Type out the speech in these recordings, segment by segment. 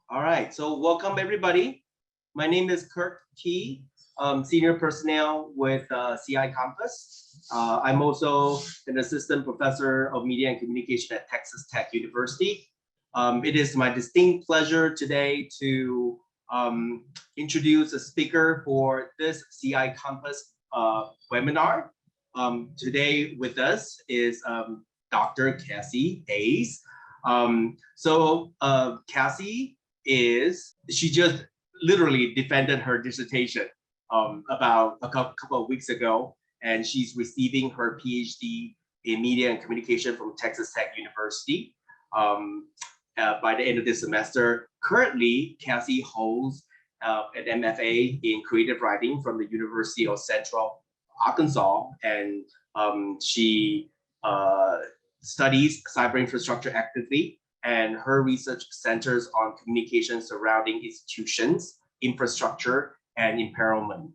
All right, so welcome everybody. My name is Kerk, Senior Personnel with CI Campus. I'm also an Assistant Professor of Media and Communication at Texas Tech University. It is my distinct pleasure today to introduce a speaker for this CI Campus webinar. Today with us is Dr. Cassandra Hayes. Cassie she just literally defended her dissertation about a couple of weeks ago, and she's receiving her PhD in Media and Communication from Texas Tech University by the end of this semester. Currently, Cassie holds an MFA in Creative Writing from the University of Central Arkansas, and she studies Cyberinfrastructure actively, and her research centers on communication surrounding institutions, infrastructure, and empowerment,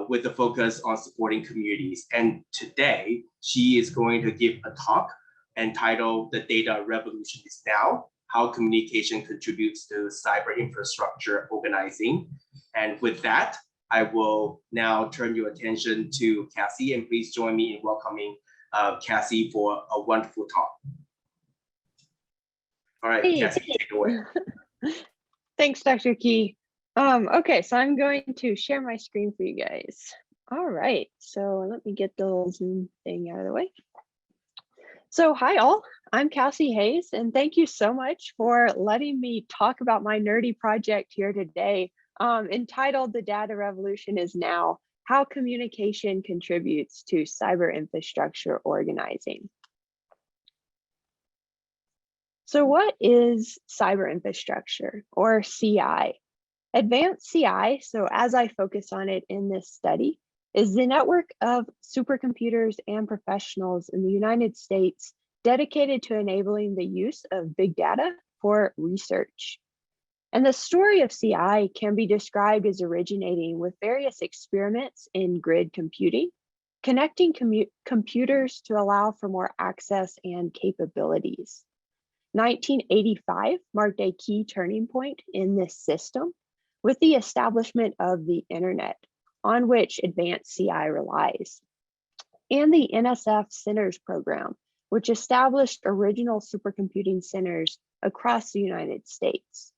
with a focus on supporting communities. And today, she is going to give a talk entitled "The Data Revolution is Now: How Communication Contributes to Cyber Infrastructure Organizing." And with that, I will now turn your attention to Cassie, and please join me in welcoming Cassie for a wonderful talk. All right, hey. Cassie, take it away. Thanks, Dr. Key. Okay, so I'm going to share my screen for you guys. All right, so let me get the little Zoom thing out of the way. So hi all, I'm Cassandra Hayes, and thank you so much for letting me talk about my nerdy project here today, entitled "The Data Revolution is Now: How Communication Contributes to Cyber Infrastructure Organizing." So what is cyber infrastructure, or CI? Advanced CI, so as I focus on it in this study, is the network of supercomputers and professionals in the United States dedicated to enabling the use of big data for research. And the story of CI can be described as originating with various experiments in grid computing, connecting computers to allow for more access and capabilities. 1985 marked a key turning point in this system with the establishment of the internet, on which advanced CI relies, and the NSF Centers program, which established original supercomputing centers across the United States.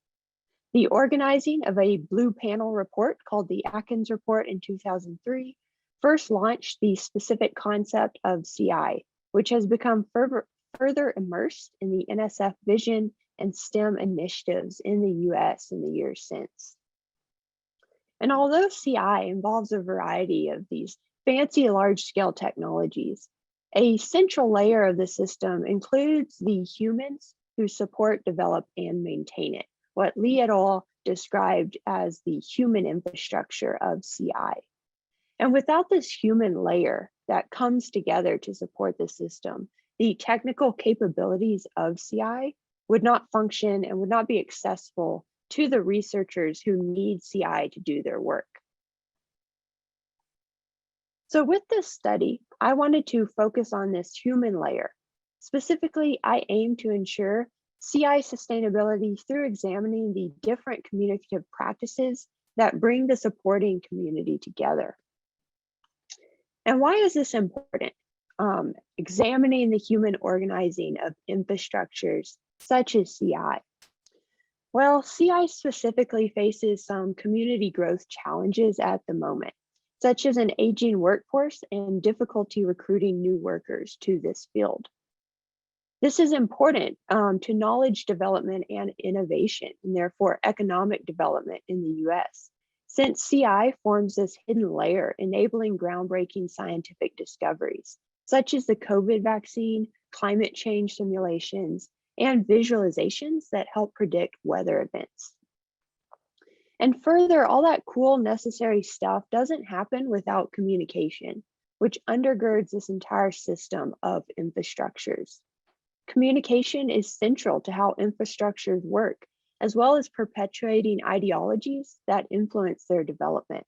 The organizing of a blue panel report called the Atkins Report in 2003 first launched the specific concept of CI, which has become further immersed in the NSF vision and STEM initiatives in the US in the years since. And although CI involves a variety of these fancy large-scale technologies, a central layer of the system includes the humans who support, develop, and maintain it, what Lee et al. Described as the human infrastructure of CI. And without this human layer that comes together to support the system, the technical capabilities of CI would not function and would not be accessible to the researchers who need CI to do their work. So with this study, I wanted to focus on this human layer. Specifically, I aim to ensure CI sustainability through examining the different communicative practices that bring the supporting community together. And why is this important? Examining the human organizing of infrastructures such as CI. Well, CI specifically faces some community growth challenges at the moment, such as an aging workforce and difficulty recruiting new workers to this field. This is important to knowledge development and innovation, and therefore economic development in the US, since CI forms this hidden layer enabling groundbreaking scientific discoveries, such as the COVID vaccine, climate change simulations, and visualizations that help predict weather events. And further, all that cool necessary stuff doesn't happen without communication, which undergirds this entire system of infrastructures. Communication is central to how infrastructures work, as well as perpetuating ideologies that influence their development.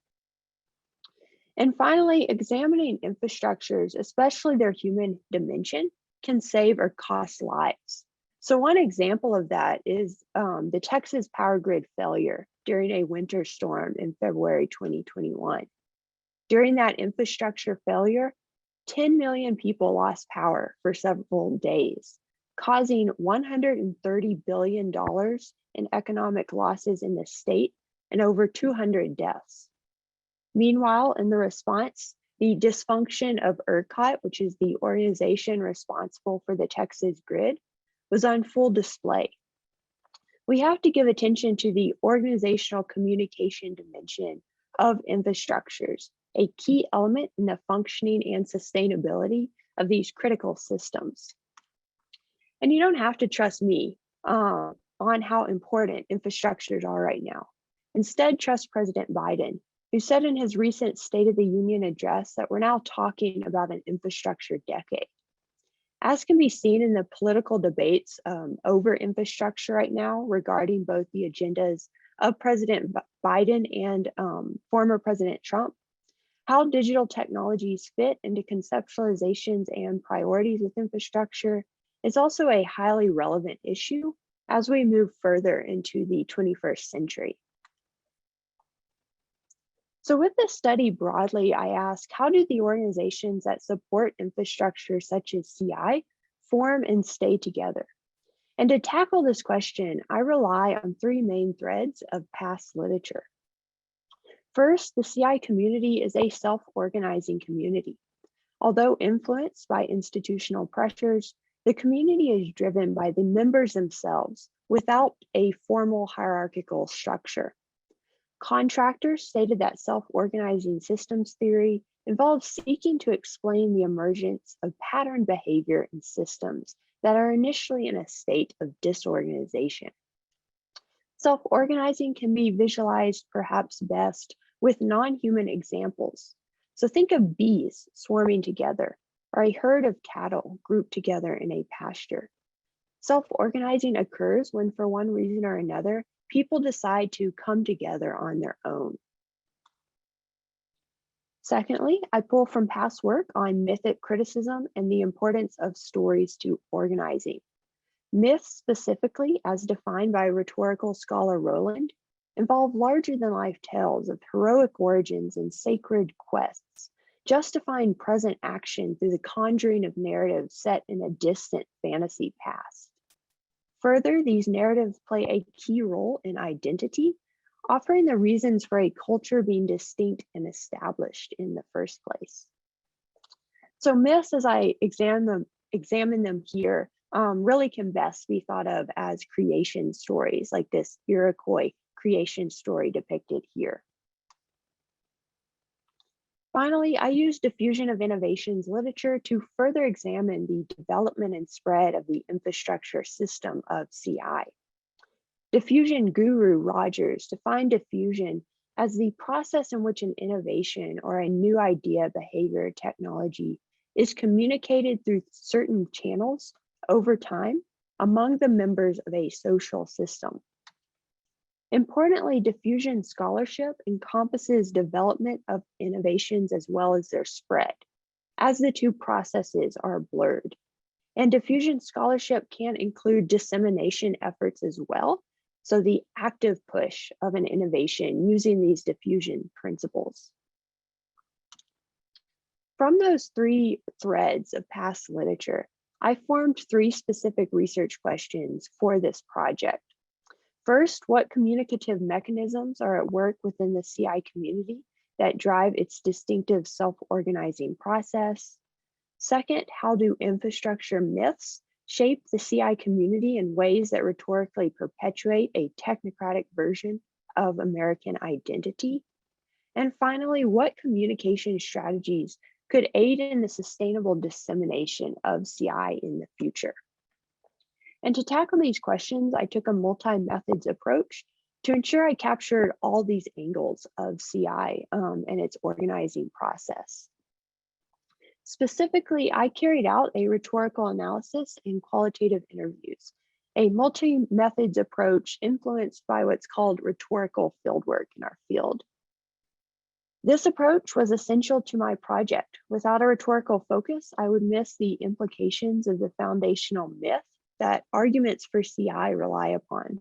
And finally, examining infrastructures, especially their human dimension, can save or cost lives. So one example of that is the Texas power grid failure during a winter storm in February 2021. During that infrastructure failure, 10 million people lost power for several days, causing $130 billion in economic losses in the state and over 200 deaths. Meanwhile, in the response, the dysfunction of ERCOT, which is the organization responsible for the Texas grid, was on full display. We have to give attention to the organizational communication dimension of infrastructures, a key element in the functioning and sustainability of these critical systems. And you don't have to trust me on how important infrastructures are right now. Instead, trust President Biden, who said in his recent State of the Union address that we're now talking about an infrastructure decade. As can be seen in the political debates over infrastructure right now regarding both the agendas of President Biden and former President Trump, how digital technologies fit into conceptualizations and priorities with infrastructure is also a highly relevant issue as we move further into the 21st century. So with this study broadly, I ask, how do the organizations that support infrastructure such as CI form and stay together? And to tackle this question, I rely on three main threads of past literature. First, the CI community is a self-organizing community. Although influenced by institutional pressures, the community is driven by the members themselves without a formal hierarchical structure. Contractors stated that self-organizing systems theory involves seeking to explain the emergence of pattern behavior in systems that are initially in a state of disorganization. Self-organizing can be visualized perhaps best with non-human examples. So think of bees swarming together or a herd of cattle grouped together in a pasture. Self-organizing occurs when, for one reason or another, people decide to come together on their own. Secondly, I pull from past work on mythic criticism and the importance of stories to organizing. Myths, specifically as defined by rhetorical scholar Rowland, involve larger-than-life tales of heroic origins and sacred quests, justifying present action through the conjuring of narratives set in a distant fantasy past. Further, these narratives play a key role in identity, offering the reasons for a culture being distinct and established in the first place. So myths, as I examine them here, really can best be thought of as creation stories, like this Iroquois creation story depicted here. Finally, I use diffusion of innovations literature to further examine the development and spread of the infrastructure system of CI. Diffusion guru Rogers defined diffusion as the process in which an innovation or a new idea, behavior, technology is communicated through certain channels over time among the members of a social system. Importantly, diffusion scholarship encompasses development of innovations as well as their spread, as the two processes are blurred. And diffusion scholarship can include dissemination efforts as well, so the active push of an innovation using these diffusion principles. From those three threads of past literature, I formed three specific research questions for this project. First, what communicative mechanisms are at work within the CI community that drive its distinctive self-organizing process? Second, how do infrastructure myths shape the CI community in ways that rhetorically perpetuate a technocratic version of American identity? And finally, what communication strategies could aid in the sustainable dissemination of CI in the future? And to tackle these questions, I took a multi-methods approach to ensure I captured all these angles of CI and its organizing process. Specifically, I carried out a rhetorical analysis and qualitative interviews, a multi-methods approach influenced by what's called rhetorical fieldwork in our field. This approach was essential to my project. Without a rhetorical focus, I would miss the implications of the foundational myth that arguments for CI rely upon.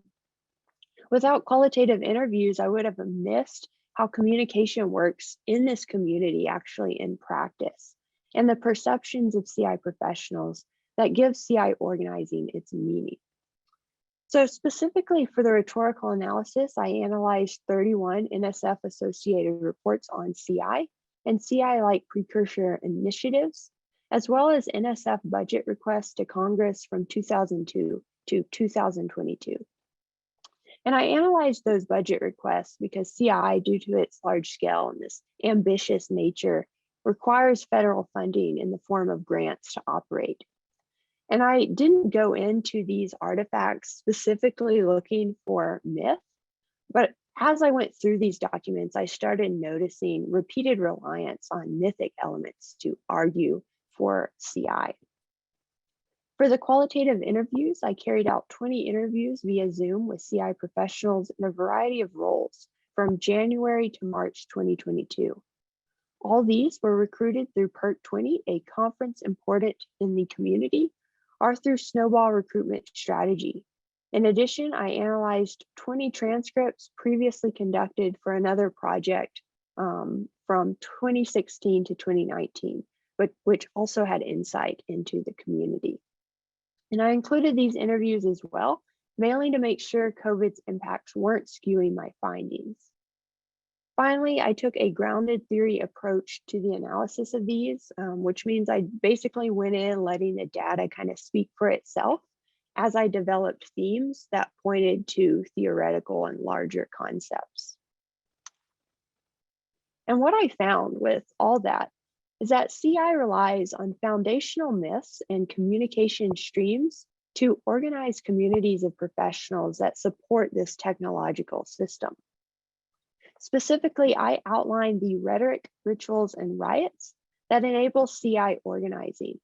Without qualitative interviews, I would have missed how communication works in this community actually in practice, and the perceptions of CI professionals that give CI organizing its meaning. So specifically for the rhetorical analysis, I analyzed 31 NSF associated reports on CI and CI-like precursor initiatives, as well as NSF budget requests to Congress from 2002 to 2022. And I analyzed those budget requests because CI, due to its large scale and this ambitious nature, requires federal funding in the form of grants to operate. And I didn't go into these artifacts specifically looking for myth, but as I went through these documents, I started noticing repeated reliance on mythic elements to argue for CI. For the qualitative interviews, I carried out 20 interviews via Zoom with CI professionals in a variety of roles from January to March 2022. All these were recruited through PERC 20, a conference important in the community, or through Snowball recruitment strategy. In addition, I analyzed 20 transcripts previously conducted for another project from 2016 to 2019, but which also had insight into the community. And I included these interviews as well, mainly to make sure COVID's impacts weren't skewing my findings. Finally, I took a grounded theory approach to the analysis of these, which means I basically went in letting the data kind of speak for itself as I developed themes that pointed to theoretical and larger concepts. And what I found with all that is that CI relies on foundational myths and communication streams to organize communities of professionals that support this technological system. Specifically, I outlined the rhetoric, rituals, and riots that enable CI organizing.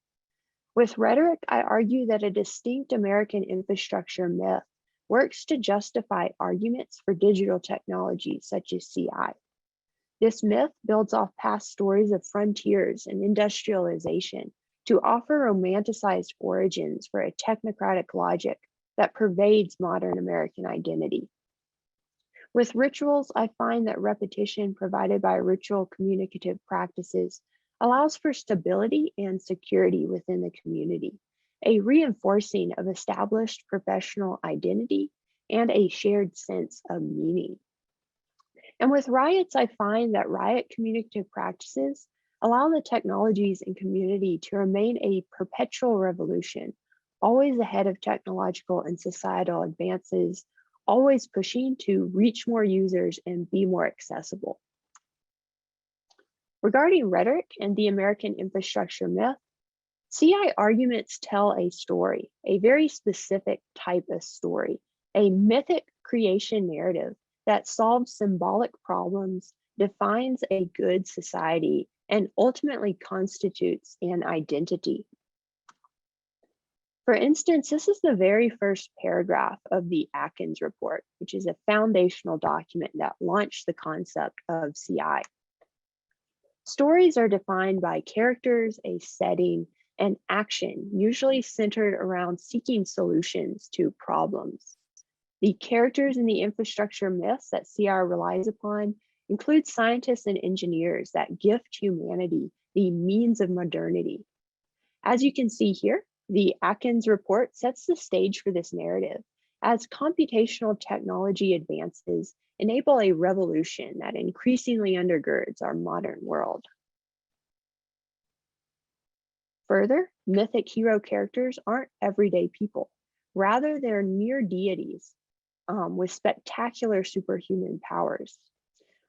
With rhetoric, I argue that a distinct American infrastructure myth works to justify arguments for digital technologies such as CI. This myth builds off past stories of frontiers and industrialization to offer romanticized origins for a technocratic logic that pervades modern American identity. With rituals, I find that repetition provided by ritual communicative practices allows for stability and security within the community, a reinforcing of established professional identity and a shared sense of meaning. And with riots, I find that riot communicative practices allow the technologies and community to remain a perpetual revolution, always ahead of technological and societal advances, always pushing to reach more users and be more accessible. Regarding rhetoric and the American infrastructure myth, CI arguments tell a story, a very specific type of story, a mythic creation narrative that solves symbolic problems, defines a good society, and ultimately constitutes an identity. For instance, this is the very first paragraph of the Atkins Report, which is a foundational document that launched the concept of CI. Stories are defined by characters, a setting, and action, usually centered around seeking solutions to problems. The characters in the infrastructure myths that CI relies upon include scientists and engineers that gift humanity the means of modernity. As you can see here, the Atkins Report sets the stage for this narrative as computational technology advances enable a revolution that increasingly undergirds our modern world. Further, mythic hero characters aren't everyday people. Rather, they're near deities with spectacular superhuman powers.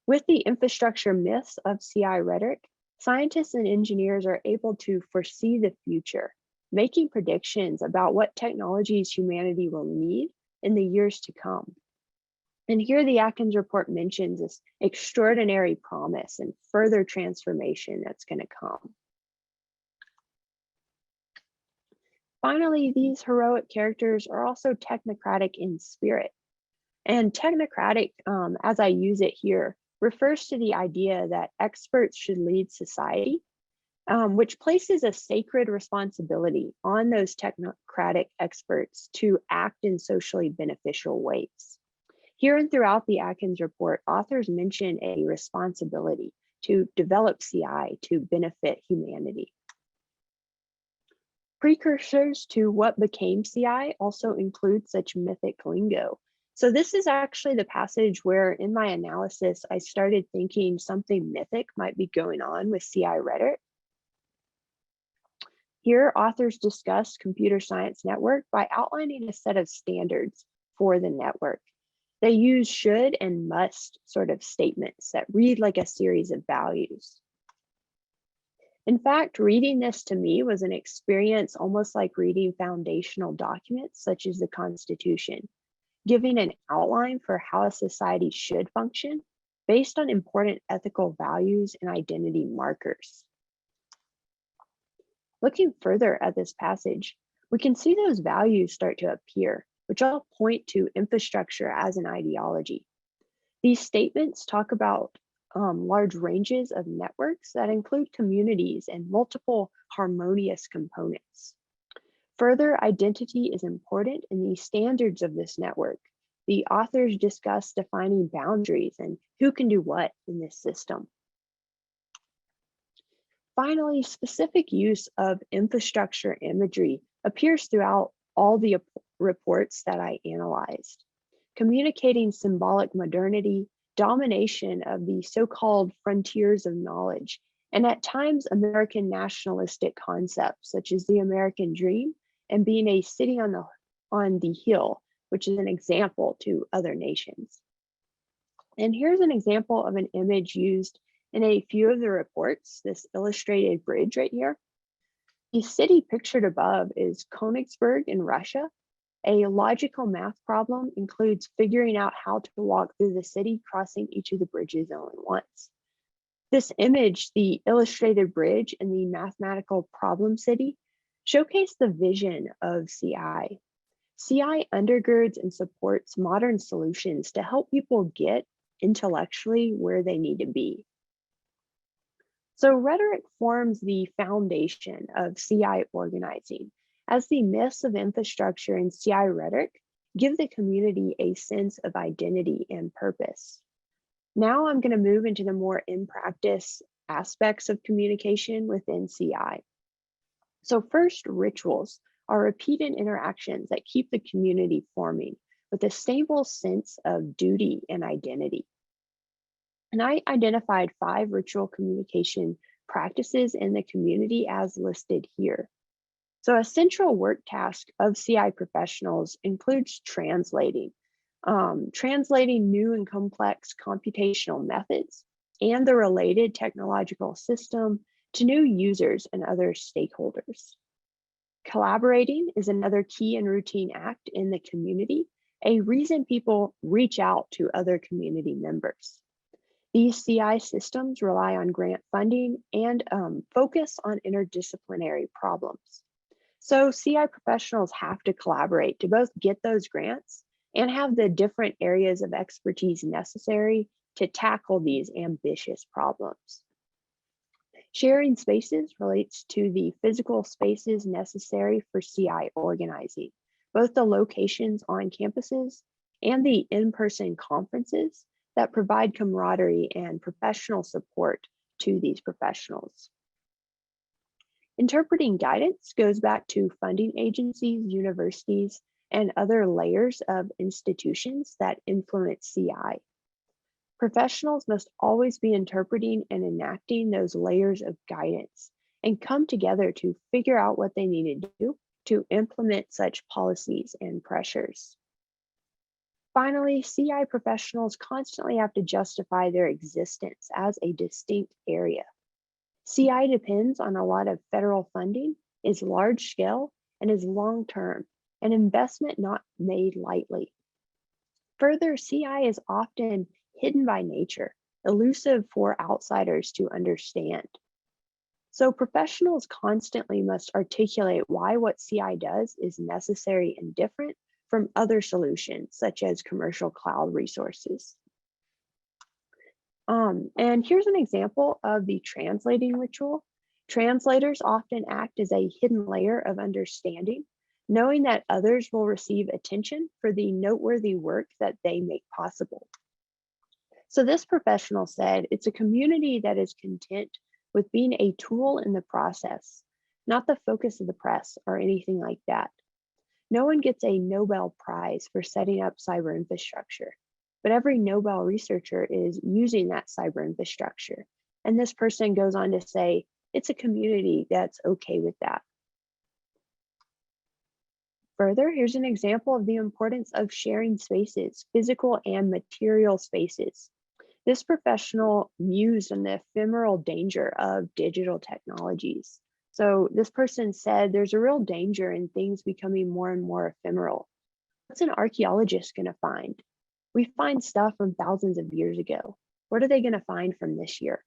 With the infrastructure myths of CI rhetoric, scientists and engineers are able to foresee the future, making predictions about what technologies humanity will need in the years to come. And here the Atkins Report mentions this extraordinary promise and further transformation that's going to come. Finally, these heroic characters are also technocratic in spirit. And technocratic, as I use it here, refers to the idea that experts should lead society, which places a sacred responsibility on those technocratic experts to act in socially beneficial ways. Here and throughout the Atkins Report, authors mention a responsibility to develop CI to benefit humanity. Precursors to what became CI also include such mythic lingo. So this is actually the passage where in my analysis, I started thinking something mythic might be going on with CI rhetoric. Here, authors discuss computer science network by outlining a set of standards for the network. They use should and must sort of statements that read like a series of values. In fact, reading this to me was an experience almost like reading foundational documents such as the Constitution, giving an outline for how a society should function based on important ethical values and identity markers. Looking further at this passage, we can see those values start to appear, which all point to infrastructure as an ideology. These statements talk about large ranges of networks that include communities and multiple harmonious components. Further, identity is important in the standards of this network. The authors discuss defining boundaries and who can do what in this system. Finally, specific use of infrastructure imagery appears throughout all the reports that I analyzed, communicating symbolic modernity, domination of the so-called frontiers of knowledge, and at times American nationalistic concepts such as the American dream and being a city on the hill, which is an example to other nations. And here's an example of an image used in a few of the reports, this illustrated bridge right here. The city pictured above is Königsberg in Russia. A logical math problem includes figuring out how to walk through the city, crossing each of the bridges only once. This image, the illustrated bridge and the mathematical problem city, showcase the vision of CI. CI undergirds and supports modern solutions to help people get intellectually where they need to be. So rhetoric forms the foundation of CI organizing, as the myths of infrastructure and CI rhetoric give the community a sense of identity and purpose. Now I'm going to move into the more in-practice aspects of communication within CI. So first, rituals are repeated interactions that keep the community forming with a stable sense of duty and identity. And I identified 5 ritual communication practices in the community as listed here. So a central work task of CI professionals includes translating new and complex computational methods and the related technological system to new users and other stakeholders. Collaborating is another key and routine act in the community, a reason people reach out to other community members. These CI systems rely on grant funding and focus on interdisciplinary problems. So CI professionals have to collaborate to both get those grants and have the different areas of expertise necessary to tackle these ambitious problems. Sharing spaces relates to the physical spaces necessary for CI organizing, both the locations on campuses and the in-person conferences that provide camaraderie and professional support to these professionals. Interpreting guidance goes back to funding agencies, universities, and other layers of institutions that influence CI. Professionals must always be interpreting and enacting those layers of guidance and come together to figure out what they need to do to implement such policies and pressures. Finally, CI professionals constantly have to justify their existence as a distinct area. CI depends on a lot of federal funding, is large scale, and is long-term, an investment not made lightly. Further, CI is often hidden by nature, elusive for outsiders to understand. So professionals constantly must articulate why what CI does is necessary and different from other solutions, such as commercial cloud resources. And here's an example of the translating ritual. Translators often act as a hidden layer of understanding, knowing that others will receive attention for the noteworthy work that they make possible. So this professional said, it's a community that is content with being a tool in the process, not the focus of the press or anything like that. No one gets a Nobel Prize for setting up cyber infrastructure, but every Nobel researcher is using that cyber infrastructure. And this person goes on to say, it's a community that's okay with that. Further, here's an example of the importance of sharing spaces, physical and material spaces. This professional mused on the ephemeral danger of digital technologies. So this person said there's a real danger in things becoming more and more ephemeral. What's an archaeologist going to find? We find stuff from thousands of years ago. What are they going to find from this year?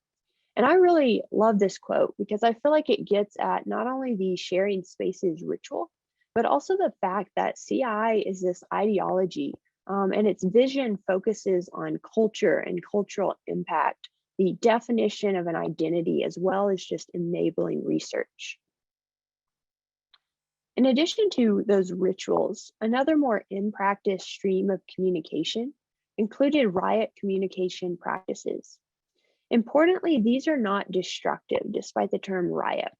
And I really love this quote because I feel like it gets at not only the sharing spaces ritual, but also the fact that CI is this ideology and its vision focuses on culture and cultural impact, the definition of an identity, as well as just enabling research. In addition to those rituals, another more in-practice stream of communication included Riot Communication practices. Importantly, these are not destructive, despite the term riot.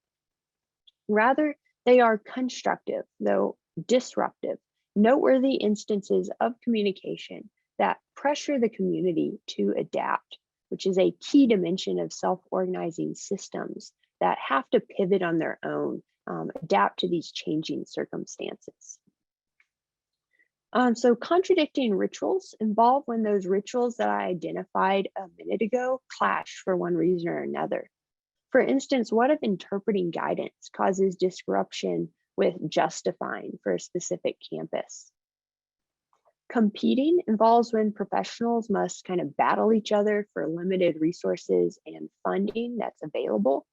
Rather, they are constructive, though disruptive, noteworthy instances of communication that pressure the community to adapt, which is a key dimension of self-organizing systems that have to pivot on their own, adapt to these changing circumstances. So contradicting rituals involve when those rituals that I identified a minute ago clash for one reason or another. For instance, what if interpreting guidance causes disruption with justifying for a specific campus? Competing involves when professionals must kind of battle each other for limited resources and funding that's available,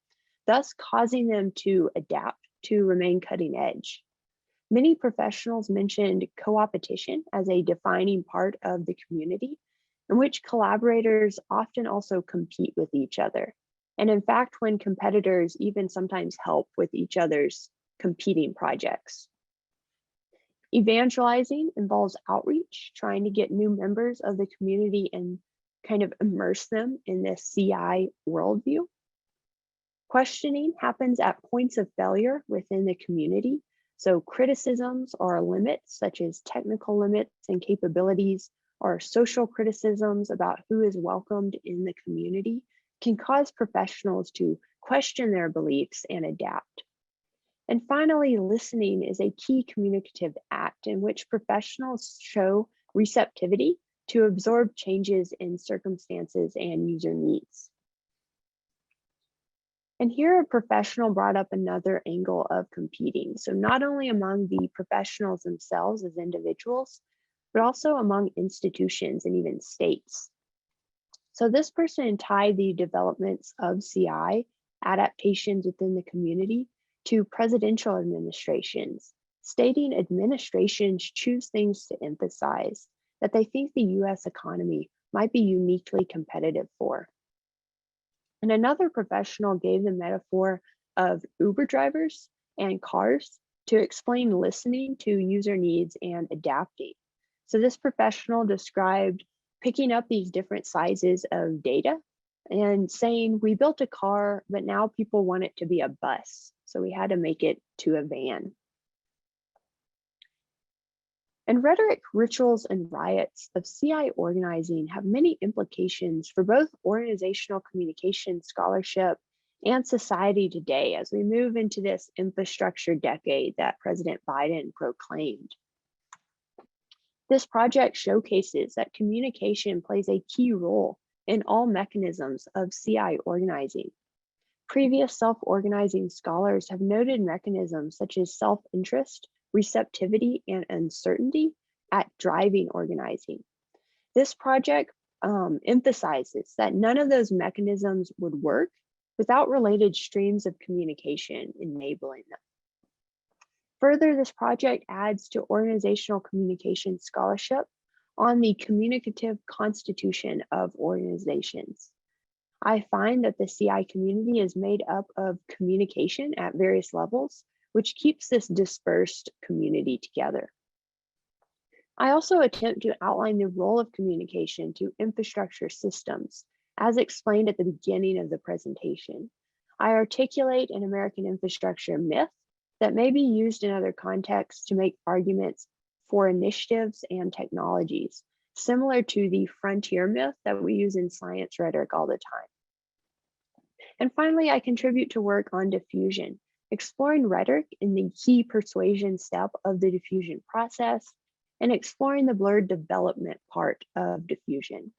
thus causing them to adapt to remain cutting edge. Many professionals mentioned co-opetition as a defining part of the community, in which collaborators often also compete with each other. And in fact, when competitors even sometimes help with each other's competing projects. Evangelizing involves outreach, trying to get new members of the community and kind of immerse them in this CI worldview. Questioning happens at points of failure within the community. So criticisms or limits, such as technical limits and capabilities, or social criticisms about who is welcomed in the community, can cause professionals to question their beliefs and adapt. And finally, listening is a key communicative act in which professionals show receptivity to absorb changes in circumstances and user needs. And here a professional brought up another angle of competing. So not only among the professionals themselves as individuals, but also among institutions and even states. So this person tied the developments of CI adaptations within the community to presidential administrations, stating administrations choose things to emphasize that they think the US economy might be uniquely competitive for. And another professional gave the metaphor of Uber drivers and cars to explain listening to user needs and adapting. So this professional described picking up these different sizes of data and saying, we built a car, but now people want it to be a bus. So we had to make it to a van. And rhetoric, rituals, and riots of CI organizing have many implications for both organizational communication scholarship and society today as we move into this infrastructure decade that President Biden proclaimed. This project showcases that communication plays a key role in all mechanisms of CI organizing. Previous self-organizing scholars have noted mechanisms such as self-interest, receptivity, and uncertainty at driving organizing. This project emphasizes that none of those mechanisms would work without related streams of communication enabling them. Further, this project adds to organizational communication scholarship on the communicative constitution of organizations. I find that the CI community is made up of communication at various levels, which keeps this dispersed community together. I also attempt to outline the role of communication to infrastructure systems, as explained at the beginning of the presentation. I articulate an American infrastructure myth that may be used in other contexts to make arguments for initiatives and technologies, similar to the frontier myth that we use in science rhetoric all the time. And finally, I contribute to work on diffusion, exploring rhetoric in the key persuasion step of the diffusion process, and exploring the blurred development part of diffusion.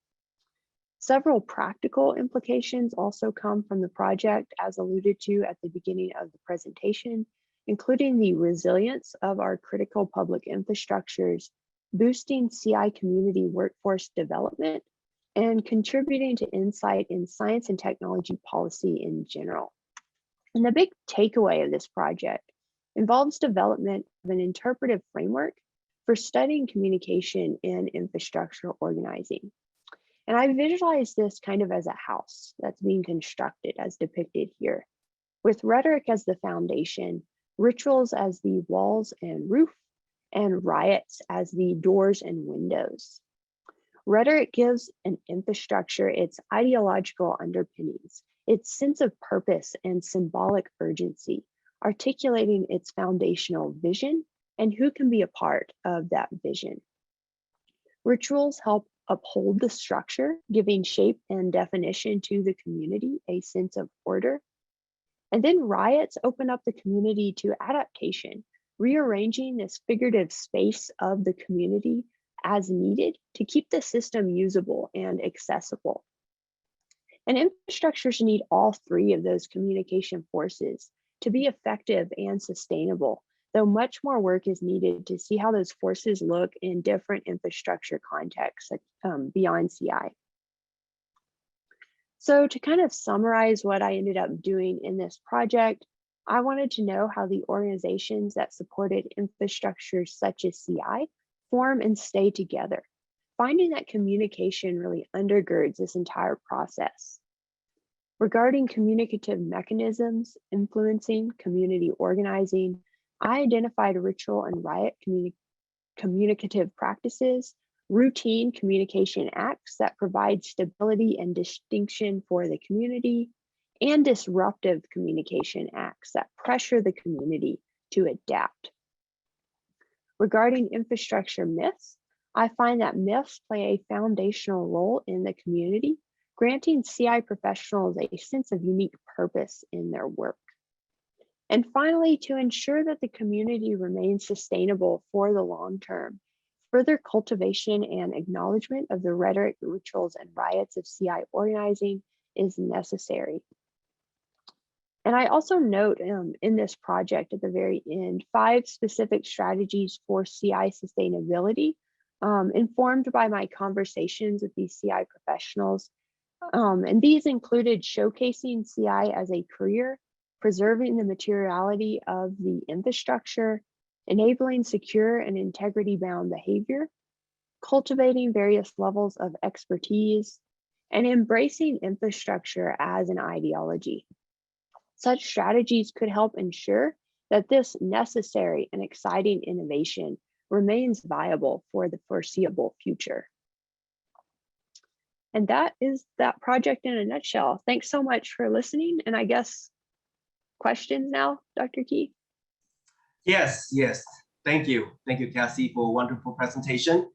Several practical implications also come from the project, as alluded to at the beginning of the presentation, including the resilience of our critical public infrastructures, boosting CI community workforce development, and contributing to insight in science and technology policy in general. And the big takeaway of this project involves development of an interpretive framework for studying communication in infrastructure organizing. And I visualize this kind of as a house that's being constructed as depicted here, with rhetoric as the foundation, rituals as the walls and roof, and riots as the doors and windows. Rhetoric gives an infrastructure its ideological underpinnings, its sense of purpose and symbolic urgency, articulating its foundational vision and who can be a part of that vision. Rituals help uphold the structure, giving shape and definition to the community, a sense of order. And then riots open up the community to adaptation, rearranging this figurative space of the community as needed to keep the system usable and accessible. And infrastructures need all three of those communication forces to be effective and sustainable, though much more work is needed to see how those forces look in different infrastructure contexts beyond CI. So to kind of summarize what I ended up doing in this project, I wanted to know how the organizations that supported infrastructures such as CI form and stay together, finding that communication really undergirds this entire process. Regarding communicative mechanisms influencing community organizing, I identified ritual and riot communicative practices, routine communication acts that provide stability and distinction for the community, and disruptive communication acts that pressure the community to adapt. Regarding infrastructure myths, I find that myths play a foundational role in the community, granting CI professionals a sense of unique purpose in their work. And finally, to ensure that the community remains sustainable for the long term, further cultivation and acknowledgement of the rhetoric, rituals, and riots of CI organizing is necessary. And I also note in this project at the very end, 5 specific strategies for CI sustainability, informed by my conversations with these CI professionals. And these included showcasing CI as a career, preserving the materiality of the infrastructure, enabling secure and integrity-bound behavior, cultivating various levels of expertise, and embracing infrastructure as an ideology. Such strategies could help ensure that this necessary and exciting innovation remains viable for the foreseeable future. And that is that project in a nutshell. Thanks so much for listening. And I guess questions now, Dr. Key? Yes. Thank you. Thank you, Cassie, for a wonderful presentation.